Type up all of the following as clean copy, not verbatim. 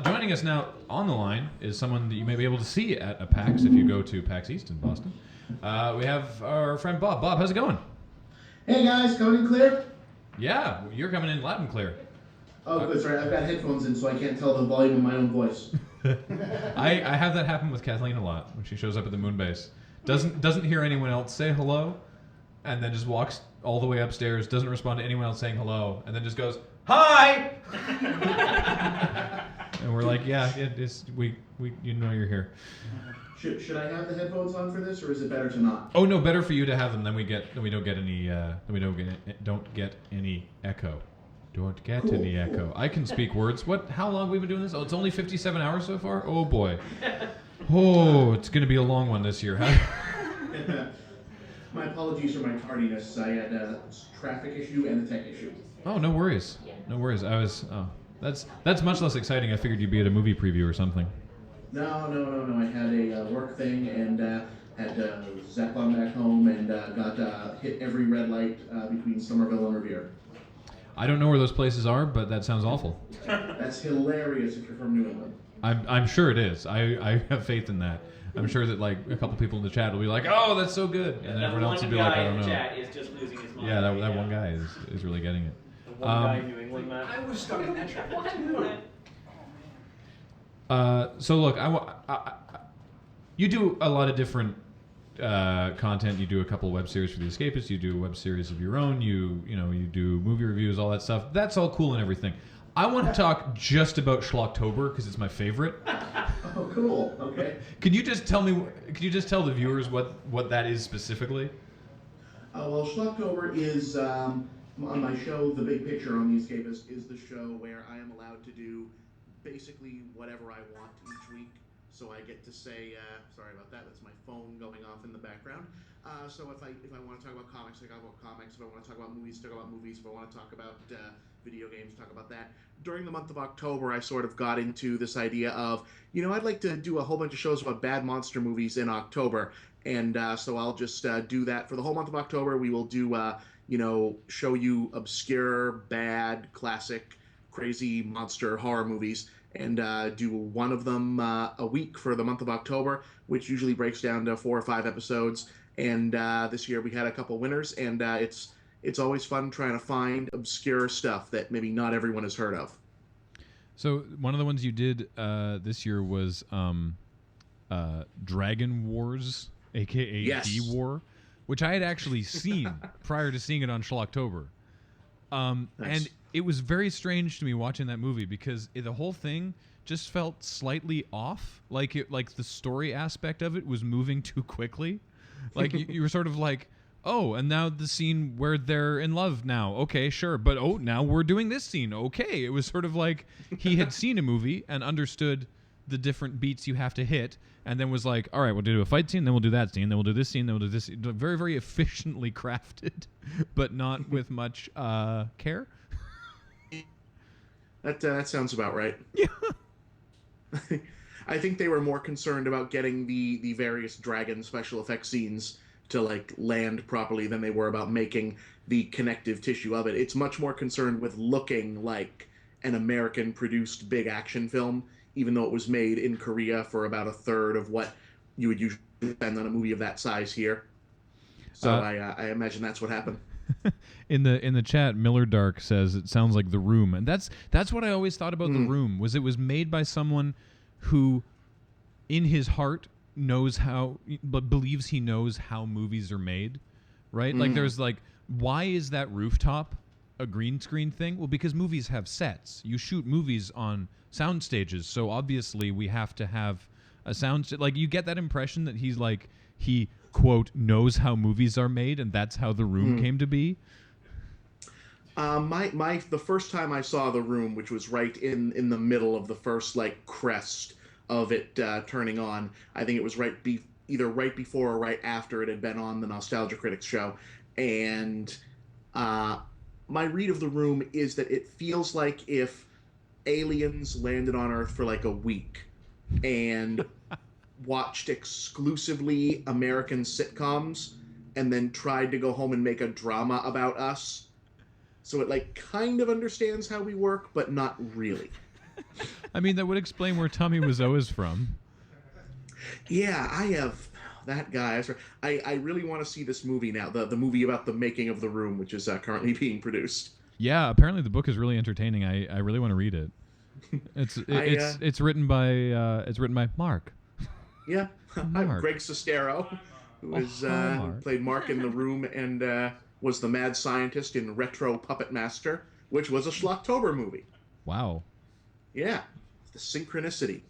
Joining us now on the line is someone that you may be able to see at a PAX if you go to PAX East in Boston. We have our friend Bob. Bob, how's it going? Hey guys, coming in clear? Yeah, you're coming in loud and clear. Oh, good. Sorry, I've got headphones in, so I can't tell the volume of my own voice. I have that happen with Kathleen a lot when she shows up at the moon base. Doesn't hear anyone else say hello, and then just walks all the way upstairs, doesn't respond to anyone else saying hello, and then just goes, "Hi!" And we're like, "Yeah, we you know you're here." Should I have the headphones on for this, or is it better to not? Oh no, better for you to have them. Then we don't get any echo. Don't get Cool, any echo. cool. I can speak words. How long have we been doing this? Oh, it's only 57 hours so far? Oh boy. Oh, it's going to be a long one this year. My apologies for my tardiness. I had a traffic issue and a tech issue. Oh, no worries. No worries. That's much less exciting. I figured you'd be at a movie preview or something. No. I had a work thing and had zapped on back home and got hit every red light between Somerville and Revere. I don't know where those places are, but that sounds awful. That's hilarious if you're from New England. I'm sure it is. I have faith in that. I'm sure that like a couple people in the chat will be like, "Oh, that's so good," and then everyone else will be like, "I don't know." Chat is just losing his mind. Yeah, that one guy is really getting it. The one guy in New England, man. I was stuck in that traffic. So look, you do a lot of different content. You do a couple web series for the Escapists. You do a web series of your own. You do movie reviews, all that stuff. That's all cool and everything. I want to talk just about Schlocktober because it's my favorite. Oh, cool. Okay. Can you just tell the viewers what that is specifically? Well, Schlocktober is, on my show, The Big Picture on The Escapist, is the show where I am allowed to do basically whatever I want each week. So I get to say, sorry about that, that's my phone going off in the background. So if I want to talk about comics, I talk about comics. If I want to talk about movies, talk about movies. If I want to talk about video games, talk about that. During the month of October, I sort of got into this idea of, I'd like to do a whole bunch of shows about bad monster movies in October. And so I'll just do that for the whole month of October. We will do, show you obscure, bad, classic, crazy monster horror movies. And do one of them a week for the month of October, which usually breaks down to 4 or 5 episodes. And this year we had a couple winners, and it's always fun trying to find obscure stuff that maybe not everyone has heard of. So one of the ones you did this year was Dragon Wars, aka Yes. D-War, which I had actually seen prior to seeing it on Schlocktober. Nice. And it was very strange to me watching that movie because the whole thing just felt slightly off. Like the story aspect of it was moving too quickly. Like you were sort of like, oh, and now the scene where they're in love now. Okay, sure. But now we're doing this scene. Okay. It was sort of like he had seen a movie and understood the different beats you have to hit, and then was like, all right, we'll do a fight scene, then we'll do that scene, then we'll do this scene, then we'll do this. Very, very efficiently crafted, but not with much care. That sounds about right. Yeah. I think they were more concerned about getting the various dragon special effects scenes to land properly than they were about making the connective tissue of it. It's much more concerned with looking like an American produced big action film, even though it was made in Korea for about a third of what you would usually spend on a movie of that size here. So I imagine that's what happened. In the chat, Miller Dark says it sounds like The Room, and that's what I always thought about The Room. It was made by someone who, in his heart, believes he knows how movies are made, right? Like there's why is that rooftop a green screen thing? Well, because movies have sets. You shoot movies on sound stages, so obviously we have to have a sound. You get that impression that he quote knows how movies are made, and that's how The Room came to be. The first time I saw The Room, which was right in the middle of the first crest of it turning on, I think it was either right before or right after it had been on the Nostalgia Critics show, and my read of The Room is that it feels like if aliens landed on Earth for a week and watched exclusively American sitcoms and then tried to go home and make a drama about us. So it kind of understands how we work, but not really. I mean, that would explain where Tommy Wiseau is from. Yeah, I have that guy. I really want to see this movie now. The movie about the making of The Room, which is currently being produced. Yeah, apparently the book is really entertaining. I really want to read it. It's written by Mark. Yeah, Mark. Greg Sestero, who is played Mark in The Room and was the mad scientist in Retro Puppet Master, which was a Schlocktober movie. Wow. Yeah, the synchronicity.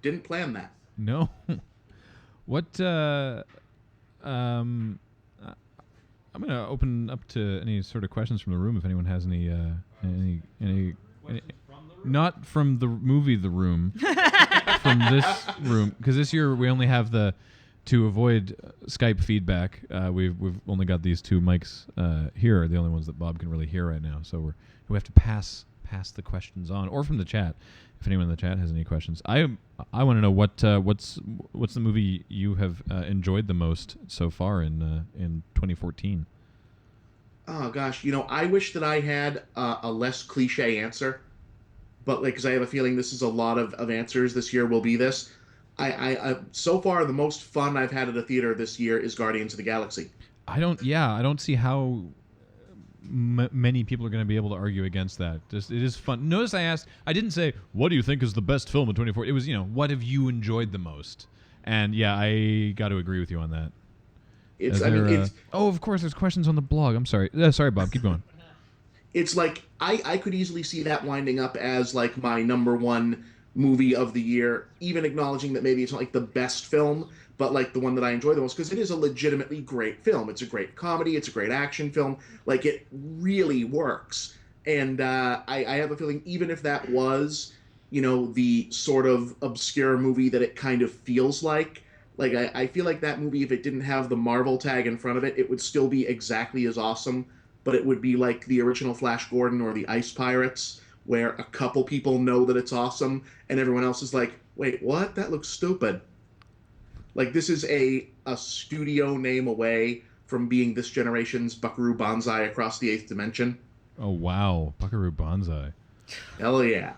Didn't plan that. No. What? I'm gonna open up to any sort of questions from the room if anyone has any not from the movie The Room, from this room, because this year we only have to avoid Skype feedback. We've only got these two mics here, are the only ones that Bob can really hear right now. So we have to pass the questions on, or from the chat. If anyone in the chat has any questions, I want to know what's the movie you have enjoyed the most so far in 2014. Oh gosh, I wish that I had a less cliche answer, but because I have a feeling this is a lot of answers this year will be this. I so far the most fun I've had at a theater this year is Guardians of the Galaxy. I don't see how many people are going to be able to argue against that. It is fun. Notice I didn't say, what do you think is the best film of 2014? It was, what have you enjoyed the most? And yeah, I got to agree with you on that. Of course, there's questions on the blog. I'm sorry. Sorry, Bob, keep going. It's like, I could easily see that winding up as like my number one movie of the year, even acknowledging that maybe it's not like the best film, but like the one that I enjoy the most, because it is a legitimately great film. It's a great comedy. It's a great action film. Like, it really works. And I have a feeling even if that was, the sort of obscure movie that it kind of feels like I feel like that movie, if it didn't have the Marvel tag in front of it, it would still be exactly as awesome, but it would be like the original Flash Gordon or the Ice Pirates, where a couple people know that it's awesome and everyone else is like, wait, what? That looks stupid. Like, this is a studio name away from being this generation's Buckaroo Banzai Across the Eighth Dimension. Oh, wow. Buckaroo Banzai. Hell yeah.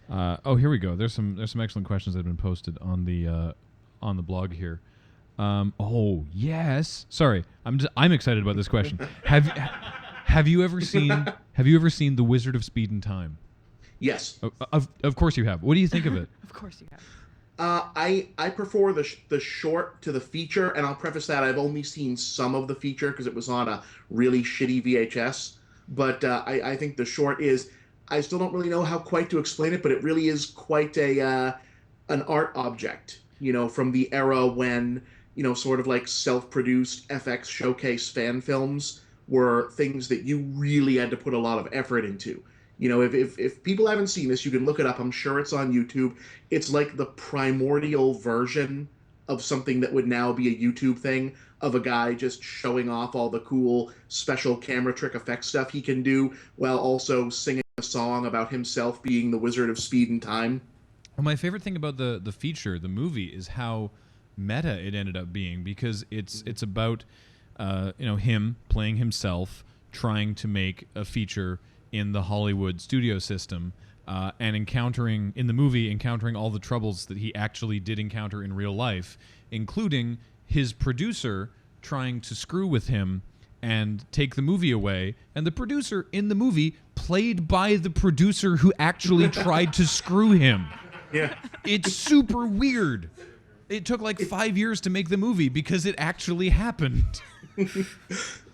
Here we go. There's some excellent questions that have been posted on the blog here. Oh, yes. Sorry. I'm excited about this question. Have you ever seen The Wizard of Speed and Time? Yes. Of course you have. What do you think of it? Of course you have. I prefer the short to the feature, and I'll preface that I've only seen some of the feature because it was on a really shitty VHS. But I think the short is, I still don't really know how quite to explain it, but it really is quite an art object, from the era when, sort of like self-produced FX showcase fan films were things that you really had to put a lot of effort into. If people haven't seen this, you can look it up. I'm sure it's on YouTube. It's like the primordial version of something that would now be a YouTube thing, of a guy just showing off all the cool special camera trick effect stuff he can do while also singing a song about himself being the Wizard of Speed and Time. Well, my favorite thing about the feature, the movie, is how meta it ended up being, because it's about him playing himself, trying to make a feature in the Hollywood studio system, and encountering all the troubles that he actually did encounter in real life, including his producer trying to screw with him and take the movie away, and the producer in the movie played by the producer who actually tried to screw him. Yeah. It's super weird. It took like 5 years to make the movie because it actually happened.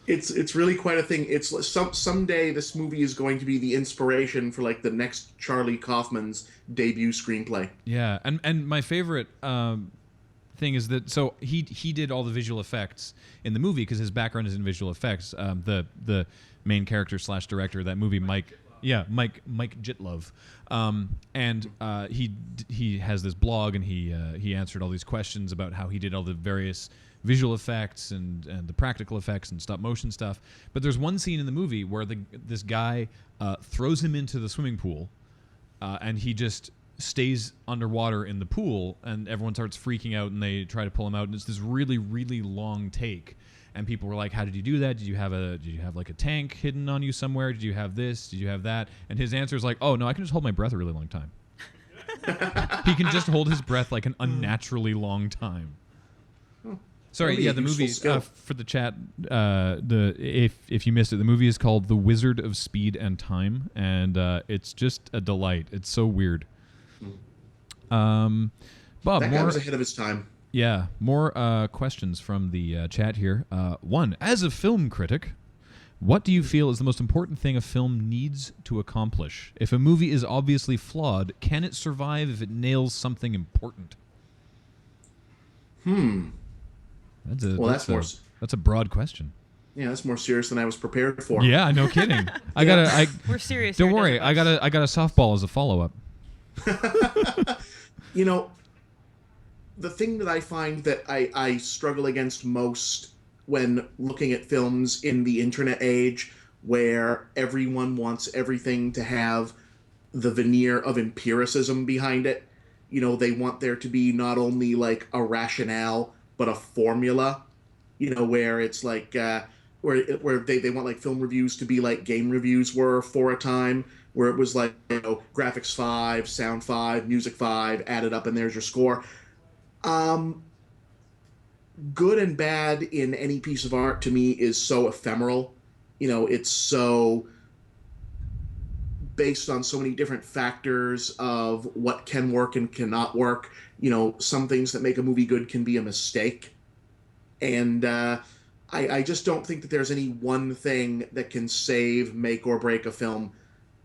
It's really quite a thing. It's someday this movie is going to be the inspiration for like the next Charlie Kaufman's debut screenplay. Yeah, and my favorite thing is that so he did all the visual effects in the movie because his background is in visual effects. The main character / director of that movie, Mike Jitlove, and he has this blog, and he answered all these questions about how he did all the various visual effects and the practical effects and stop motion stuff. But there's one scene in the movie where this guy throws him into the swimming pool, and he just stays underwater in the pool, and everyone starts freaking out and they try to pull him out, and it's this really, really long take. and people were like, how did you do that? Did you have like a tank hidden on you somewhere? Did you have this? Did you have that? And his answer is like, oh no, I can just hold my breath a really long time. He can just hold his breath like an unnaturally long time. Sorry, That'd be yeah, a the useful movie skill. for the chat. If you missed it, the movie is called The Wizard of Speed and Time, and it's just a delight. It's so weird. Bob, That guy more was ahead of his time. yeah, more questions from the chat here. One, as a film critic, what do you feel is the most important thing a film needs to accomplish? If a movie is obviously flawed, can it survive if it nails something important? That's a broad question. Yeah, that's more serious than I was prepared for. Yeah, no kidding. We're serious. Don't here, worry, I got a softball as a follow-up. You know, the thing that I find that I struggle against most when looking at films in the internet age, where everyone wants everything to have the veneer of empiricism behind it. You know, they want there to be not only like a rationale, but a formula. You know, where it's like where they want like film reviews to be like game reviews were for a time, where it was like, you know, graphics 5, sound 5, music 5, added up and there's your score. Good and bad in any piece of art to me is so ephemeral. You know, it's so based on so many different factors of what can work and cannot work. You know, some things that make a movie good can be a mistake. And I just don't think that there's any one thing that can save, make, or break a film.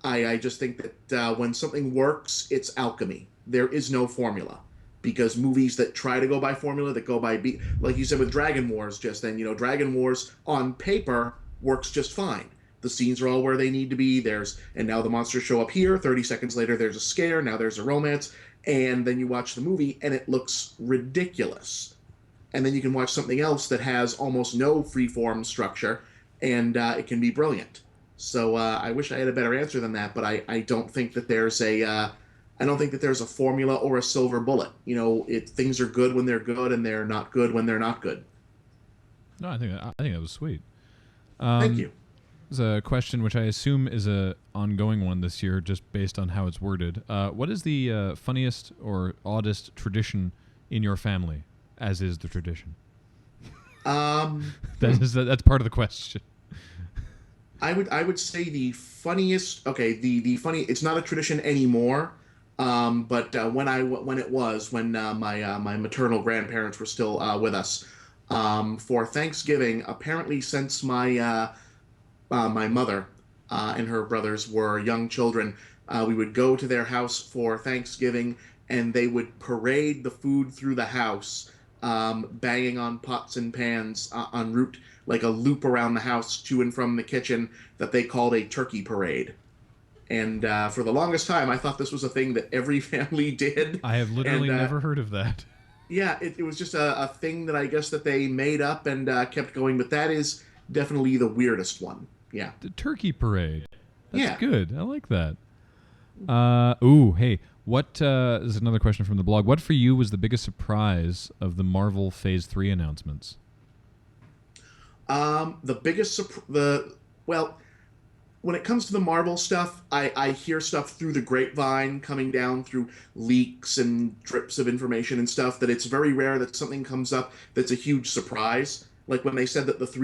I just think that when something works, it's alchemy. There is no formula. Because movies that try to go by formula, that go by beat, like you said with Dragon Wars just then, you know, Dragon Wars on paper works just fine. The scenes are all where they need to be. And now the monsters show up here. 30 seconds later, there's a scare. Now there's a romance. And then you watch the movie and it looks ridiculous. And then you can watch something else that has almost no freeform structure, and it can be brilliant. So I wish I had a better answer than that, but I don't think that there's I don't think that there's a formula or a silver bullet. You know, things are good when they're good, and they're not good when they're not good. No, I think that was sweet. Thank you. There's a question which I assume is a ongoing one this year, just based on how it's worded. What is the funniest or oddest tradition in your family, as is the tradition? That's part of the question. I would say the funniest. Okay, the funny. It's not a tradition anymore. But when my maternal grandparents were still with us, for Thanksgiving, apparently since my mother and her brothers were young children, we would go to their house for Thanksgiving, and they would parade the food through the house, banging on pots and pans en route, like a loop around the house to and from the kitchen, that they called a turkey parade. And for the longest time, I thought this was a thing that every family did. I have literally never heard of that. Yeah, it was just a thing that I guess that they made up and kept going. But that is definitely the weirdest one. Yeah. The turkey parade. That's Yeah. good. I like that. Hey, what is another question from the blog. What for you was the biggest surprise of the Marvel Phase 3 announcements? The biggest when it comes to the Marvel stuff, I hear stuff through the grapevine coming down through leaks and drips of information and stuff, that it's very rare that something comes up that's a huge surprise. Like when they said that the 4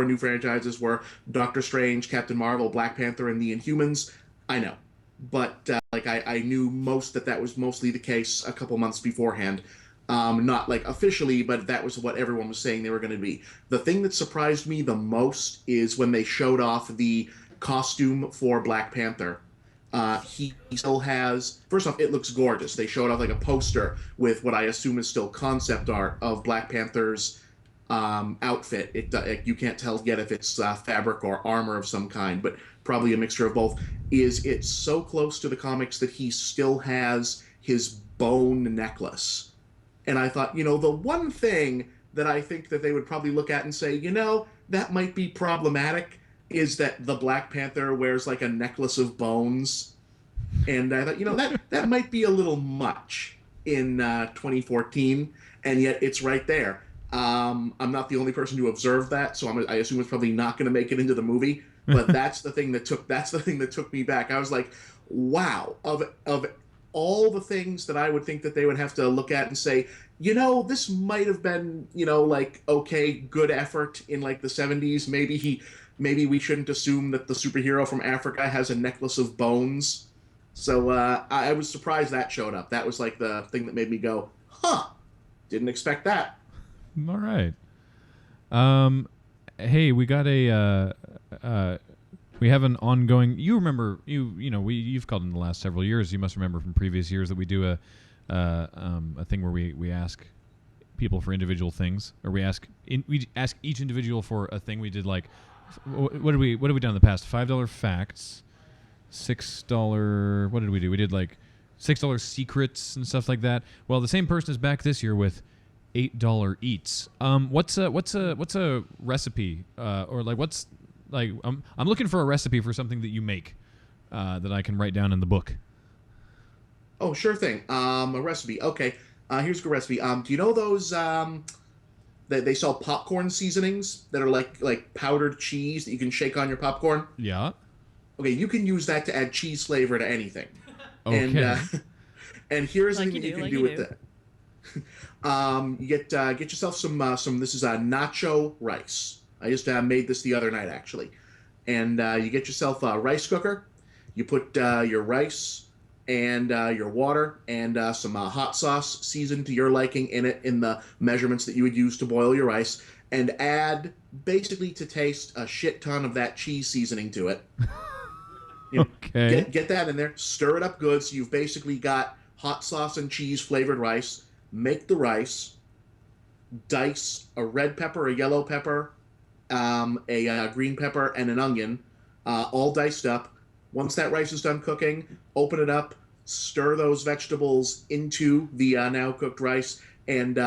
new franchises were Doctor Strange, Captain Marvel, Black Panther, and the Inhumans. I know. But I knew that was mostly the case a couple months beforehand. Not like officially, but that was what everyone was saying they were going to be. The thing that surprised me the most is when they showed off the costume for Black Panther. He still has, first off, it looks gorgeous. They showed off like a poster with what I assume is still concept art of Black Panther's outfit. You can't tell yet if it's fabric or armor of some kind, but probably a mixture of both. It's so close to the comics that he still has his bone necklace. And I thought, the one thing that I think that they would probably look at and say, that might be problematic, is that the Black Panther wears like a necklace of bones. And I thought, that might be a little much in 2014, and yet it's right there. I'm not the only person to observe that, so I assume it's probably not going to make it into the movie. But that's the thing that took me back. I was like, wow, of all the things that I would think that they would have to look at and say, this might have been, like, okay, good effort in like the 70s. Maybe we shouldn't assume that the superhero from Africa has a necklace of bones. So I was surprised that showed up. That was like the thing that made me go, huh, didn't expect that. All right. Hey, we got we have an ongoing. You remember you've called in the last several years. You must remember from previous years that we do a thing where we ask people for individual things, or we ask each individual for a thing. We did like what have we done in the past? $5 facts, $6. What did we do? We did like $6 secrets and stuff like that. Well, the same person is back this year with $8 eats. What's a recipe or like what's like I'm looking for a recipe for something that you make that I can write down in the book. Oh, sure thing. A recipe. Okay. Here's a good recipe. Do you know those they sell popcorn seasonings that are like powdered cheese that you can shake on your popcorn? Yeah. Okay, you can use that to add cheese flavor to anything. Okay. And here's the thing that you can do with that. You get yourself some this is nacho rice. I just made this the other night actually, and you get yourself a rice cooker. You put your rice and your water and some hot sauce seasoned to your liking in it in the measurements that you would use to boil your rice, and add basically to taste a shit ton of that cheese seasoning to it. Okay. Get that in there. Stir it up good so you've basically got hot sauce and cheese flavored rice. Make the rice. Dice a red pepper, a yellow pepper, a green pepper, and an onion, all diced up. Once that rice is done cooking, open it up, stir those vegetables into the now cooked rice, and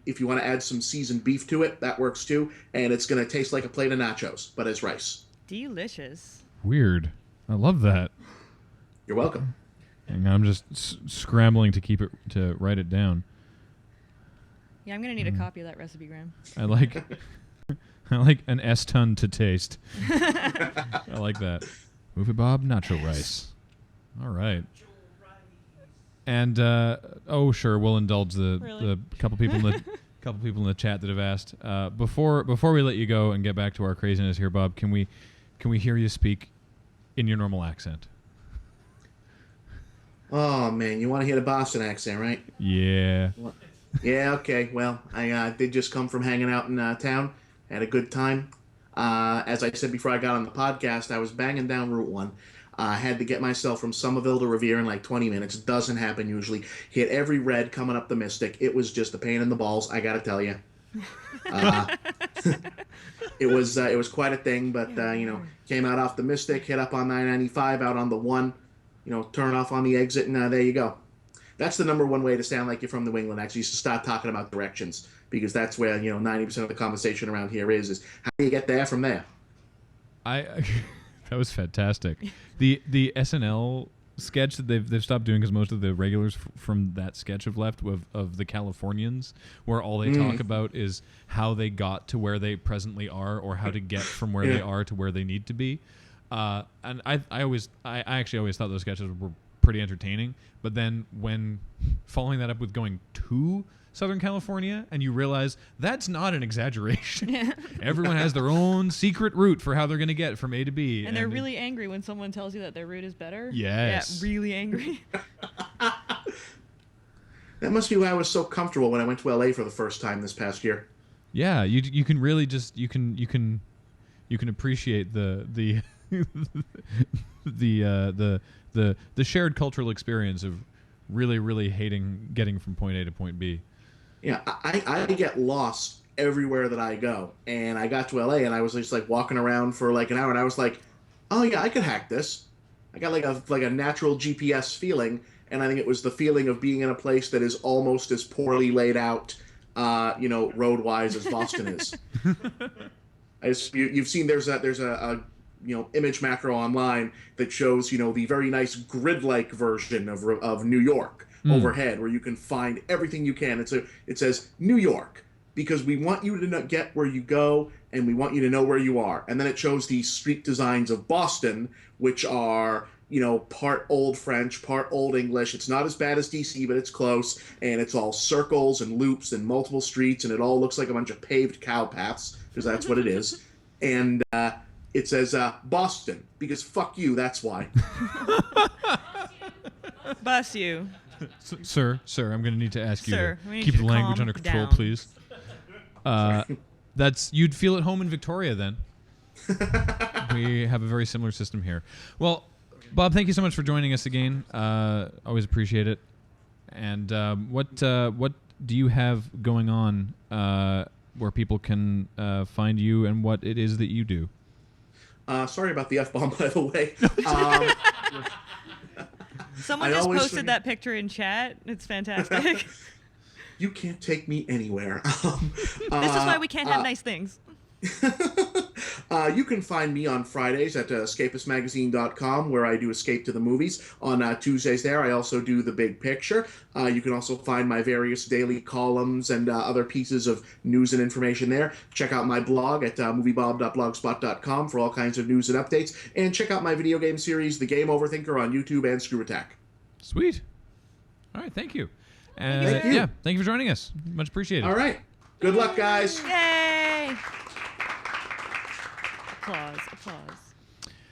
if you want to add some seasoned beef to it, that works too, and it's going to taste like a plate of nachos, but as rice. Delicious. Weird. I love that. You're welcome. And I'm just scrambling to write it down. Yeah, I'm going to need a copy of that recipe, Graham. I like an S-ton to taste. I like that. MovieBob nacho rice. All right. And sure, we'll indulge the couple people in the chat that have asked. Before we let you go and get back to our craziness here, Bob, can we hear you speak in your normal accent? Oh man, you want to hear the Boston accent, right? Yeah. Yeah, okay. Well, I did just come from hanging out in town. Had a good time. As I said before I got on the podcast, I was banging down Route 1. Had to get myself from Somerville to Revere in like 20 minutes. It doesn't happen usually. Hit every red coming up the Mystic. It was just a pain in the balls, I got to tell you. It was quite a thing, but came out off the Mystic, hit up on 995, out on the 1, turn off on the exit, and there you go. That's the number one way to sound like you're from New England, actually, is to start talking about directions, because that's where 90% of the conversation around here is how do you get there from there? That was fantastic. The SNL sketch that they've stopped doing because most of the regulars from that sketch have left of the Californians, where all they talk about is how they got to where they presently are, or how to get from where they are to where they need to be. And I actually always thought those sketches were pretty entertaining, but then when following that up with going to Southern California, and you realize that's not an exaggeration. Yeah. Everyone has their own secret route for how they're going to get from A to B. And they're really angry when someone tells you that their route is better. Yes. Yeah, really angry. That must be why I was so comfortable when I went to LA for the first time this past year. Yeah, you can really just you can appreciate the the shared cultural experience of really hating getting from point A to point B. Yeah, I get lost everywhere that I go, and I got to LA and I was just like walking around for like an hour, and I was like, oh yeah, I could hack this. I got like a natural GPS feeling, and I think it was the feeling of being in a place that is almost as poorly laid out, road-wise as Boston is. You've seen there's a image macro online that shows the very nice grid-like version of New York overhead, where you can find everything you can. It says New York, because we want you to get where you go, and we want you to know where you are. And then it shows these street designs of Boston, which are, part Old French, part Old English. It's not as bad as DC, but it's close. And it's all circles and loops and multiple streets, and it all looks like a bunch of paved cow paths, because that's what it is. And it says Boston, because fuck you, that's why. Bus you. Sir, I'm going to need to ask you Sir, to we need keep you the to language calm under control, down. please. You'd feel at home in Victoria then. We have a very similar system here. Well, Bob, thank you so much for joining us again. Always appreciate it. And what do you have going on where people can find you and what it is that you do? Sorry about the F-bomb, by the way. Someone I just always posted forget- that picture in chat. It's fantastic. You can't take me anywhere. This is why we can't have nice things. You can find me on Fridays at escapistmagazine.com, where I do Escape to the Movies. On Tuesdays there, I also do The Big Picture. You can also find my various daily columns and other pieces of news and information there. Check out my blog at moviebob.blogspot.com for all kinds of news and updates. And check out my video game series, The Game Overthinker, on YouTube and Screw Attack. Sweet. All right, thank you. Thank you. Yeah, thank you for joining us. Much appreciated. All right. Good luck, guys. Yay! Applause.